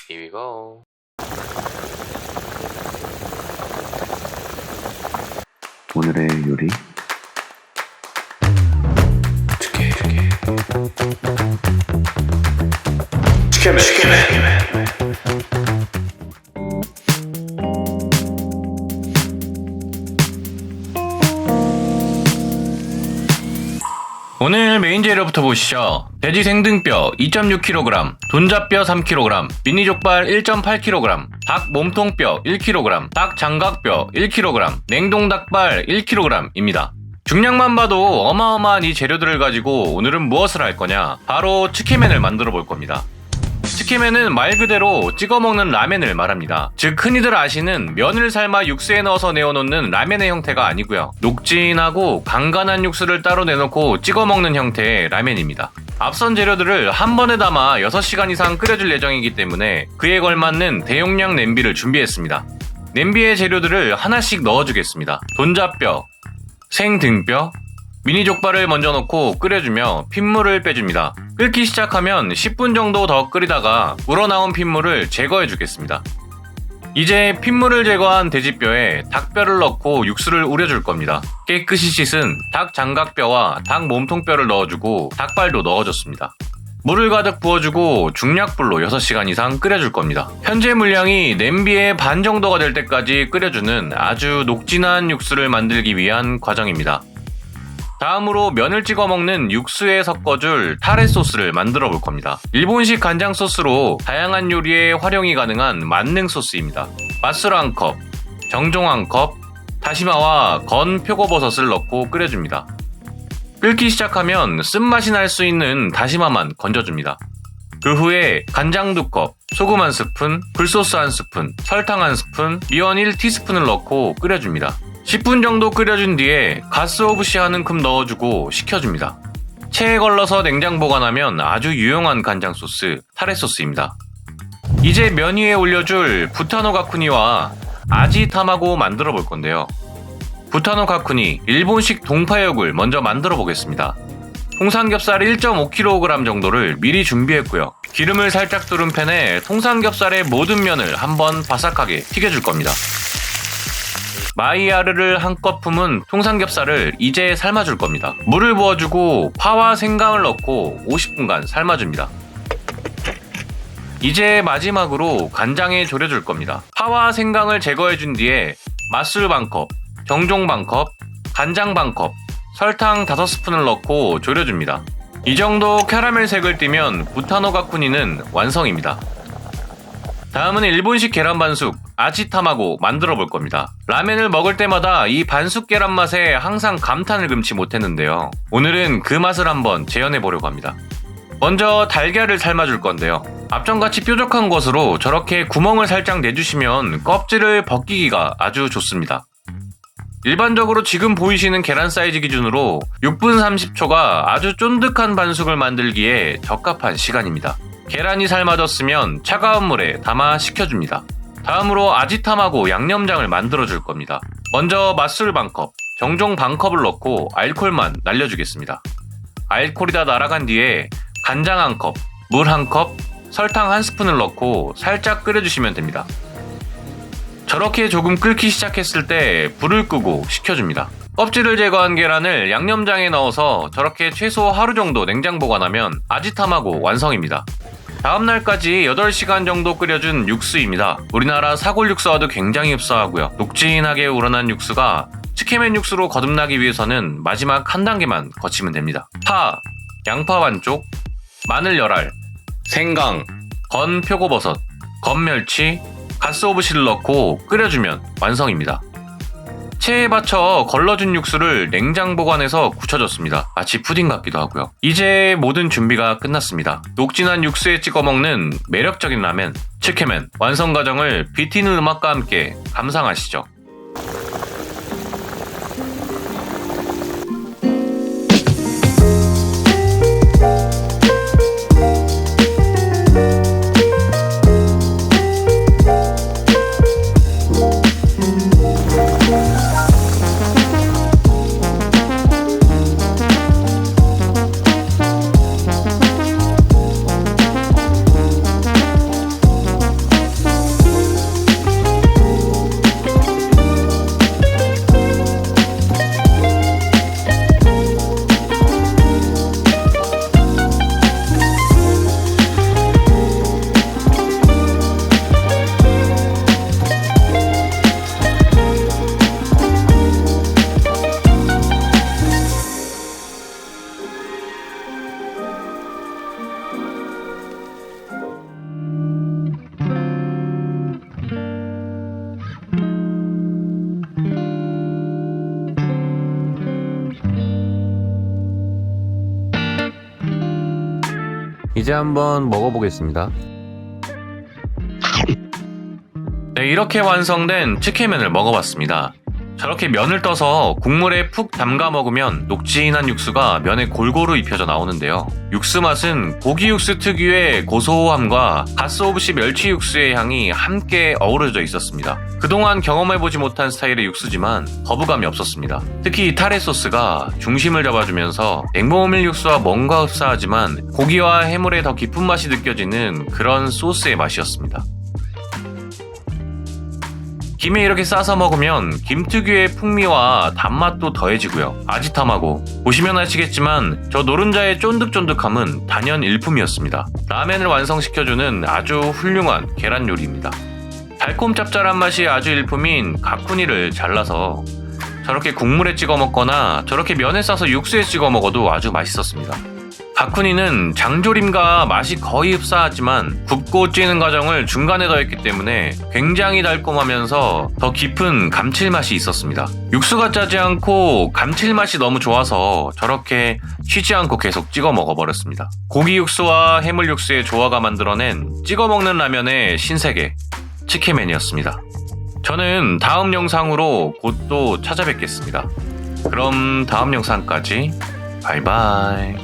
Here we go. 오늘의 요리 치케맨. 오늘 메인 재료부터 보시죠. 돼지 생등뼈 2.6kg, 돈잡뼈 3kg, 미니족발 1.8kg, 닭 몸통뼈 1kg, 닭 장각뼈 1kg, 냉동닭발 1kg입니다. 중량만 봐도 어마어마한 이 재료들을 가지고 오늘은 무엇을 할 거냐? 바로 치케맨을 만들어 볼 겁니다. 치케맨은 말 그대로 찍어 먹는 라멘을 말합니다. 즉 흔히들 아시는 면을 삶아 육수에 넣어서 내어놓는 라멘의 형태가 아니고요. 녹진하고 간간한 육수를 따로 내놓고 찍어 먹는 형태의 라멘입니다. 앞선 재료들을 한 번에 담아 6시간 이상 끓여줄 예정이기 때문에 그에 걸맞는 대용량 냄비를 준비했습니다. 냄비에 재료들을 하나씩 넣어주겠습니다. 돈잡뼈, 생등뼈, 미니족발을 먼저 넣고 끓여주며 핏물을 빼줍니다. 끓기 시작하면 10분 정도 더 끓이다가 우러나온 핏물을 제거해 주겠습니다. 이제 핏물을 제거한 돼지뼈에 닭뼈를 넣고 육수를 우려줄 겁니다. 깨끗이 씻은 닭 장각뼈와 닭 몸통뼈를 넣어주고 닭발도 넣어줬습니다. 물을 가득 부어주고 중약불로 6시간 이상 끓여줄 겁니다. 현재 물량이 냄비의 반 정도가 될 때까지 끓여주는 아주 녹진한 육수를 만들기 위한 과정입니다. 다음으로 면을 찍어 먹는 육수에 섞어줄 타레 소스를 만들어 볼 겁니다. 일본식 간장 소스로 다양한 요리에 활용이 가능한 만능 소스입니다. 맛술 1컵, 정종 1컵, 다시마와 건 표고버섯을 넣고 끓여줍니다. 끓기 시작하면 쓴맛이 날 수 있는 다시마만 건져줍니다. 그 후에 간장 2컵, 소금 1스푼, 굴소스 1스푼, 설탕 1스푼, 미원 1티스푼을 넣고 끓여줍니다. 10분 정도 끓여준 뒤에 가스오브시 한 움큼 넣어주고 식혀줍니다. 체에 걸러서 냉장 보관하면 아주 유용한 간장 소스, 타레 소스입니다. 이제 면 위에 올려줄 부타노 가쿠니와 아지 타마고 만들어 볼 건데요. 부타노 가쿠니, 일본식 동파육을 먼저 만들어 보겠습니다. 통삼겹살 1.5kg 정도를 미리 준비했고요. 기름을 살짝 두른 팬에 통삼겹살의 모든 면을 한번 바삭하게 튀겨줄 겁니다. 마이야르를 한껏 품은 통삼겹살을 이제 삶아줄 겁니다. 물을 부어주고 파와 생강을 넣고 50분간 삶아줍니다. 이제 마지막으로 간장에 졸여줄 겁니다. 파와 생강을 제거해준 뒤에 맛술 반컵, 정종 반컵, 간장 반컵, 설탕 5스푼을 넣고 졸여줍니다. 이 정도 캐러멜 색을 띠면 부타노 가쿠니는 완성입니다. 다음은 일본식 계란 반숙, 아지타마고 만들어 볼 겁니다. 라멘을 먹을 때마다 이 반숙 계란 맛에 항상 감탄을 금치 못했는데요. 오늘은 그 맛을 한번 재현해 보려고 합니다. 먼저 달걀을 삶아줄 건데요. 앞전같이 뾰족한 것으로 저렇게 구멍을 살짝 내주시면 껍질을 벗기기가 아주 좋습니다. 일반적으로 지금 보이시는 계란 사이즈 기준으로 6분 30초가 아주 쫀득한 반숙을 만들기에 적합한 시간입니다. 계란이 삶아졌으면 차가운 물에 담아 식혀줍니다. 다음으로 아지타마고 양념장을 만들어줄 겁니다. 먼저 맛술 반컵, 정종 반컵을 넣고 알콜만 날려주겠습니다. 알콜이 다 날아간 뒤에 간장 1컵, 물 1컵, 설탕 1스푼을 넣고 살짝 끓여주시면 됩니다. 저렇게 조금 끓기 시작했을 때 불을 끄고 식혀줍니다. 껍질을 제거한 계란을 양념장에 넣어서 저렇게 최소 하루 정도 냉장 보관하면 아지타마고 완성입니다. 다음날까지 8시간 정도 끓여준 육수입니다. 우리나라 사골 육수와도 굉장히 흡사하고요. 녹진하게 우러난 육수가 치케맨 육수로 거듭나기 위해서는 마지막 한 단계만 거치면 됩니다. 파, 양파 반쪽, 마늘 열알, 생강, 건 표고버섯, 건 멸치, 가스오브시를 넣고 끓여주면 완성입니다. 체에 받쳐 걸러준 육수를 냉장 보관해서 굳혀줬습니다. 마치 푸딩 같기도 하고요. 이제 모든 준비가 끝났습니다. 녹진한 육수에 찍어 먹는 매력적인 라멘, 치케맨 완성 과정을 비티는 음악과 함께 감상하시죠. 이제 한번 먹어보겠습니다. 네, 이렇게 완성된 치케면을 먹어봤습니다. 저렇게 면을 떠서 국물에 푹 담가 먹으면 녹진한 육수가 면에 골고루 입혀져 나오는데요. 육수 맛은 고기 육수 특유의 고소함과 가스오브시 멸치 육수의 향이 함께 어우러져 있었습니다. 그동안 경험해보지 못한 스타일의 육수지만 거부감이 없었습니다. 특히 이 타레 소스가 중심을 잡아주면서 냉모밀 육수와 뭔가 흡사하지만 고기와 해물의 더 깊은 맛이 느껴지는 그런 소스의 맛이었습니다. 김에 이렇게 싸서 먹으면 김 특유의 풍미와 단맛도 더해지고요. 아지탐하고 보시면 아시겠지만 저 노른자의 쫀득쫀득함은 단연 일품이었습니다. 라멘을 완성시켜주는 아주 훌륭한 계란 요리입니다. 달콤 짭짤한 맛이 아주 일품인 가쿠니를 잘라서 저렇게 국물에 찍어 먹거나 저렇게 면에 싸서 육수에 찍어 먹어도 아주 맛있었습니다. 가쿠니는 장조림과 맛이 거의 흡사하지만 굽고 찌는 과정을 중간에 더했기 때문에 굉장히 달콤하면서 더 깊은 감칠맛이 있었습니다. 육수가 짜지 않고 감칠맛이 너무 좋아서 저렇게 쉬지 않고 계속 찍어 먹어버렸습니다. 고기 육수와 해물 육수의 조화가 만들어낸 찍어 먹는 라면의 신세계 치케맨이었습니다. 저는 다음 영상으로 곧 또 찾아뵙겠습니다. 그럼 다음 영상까지 바이바이.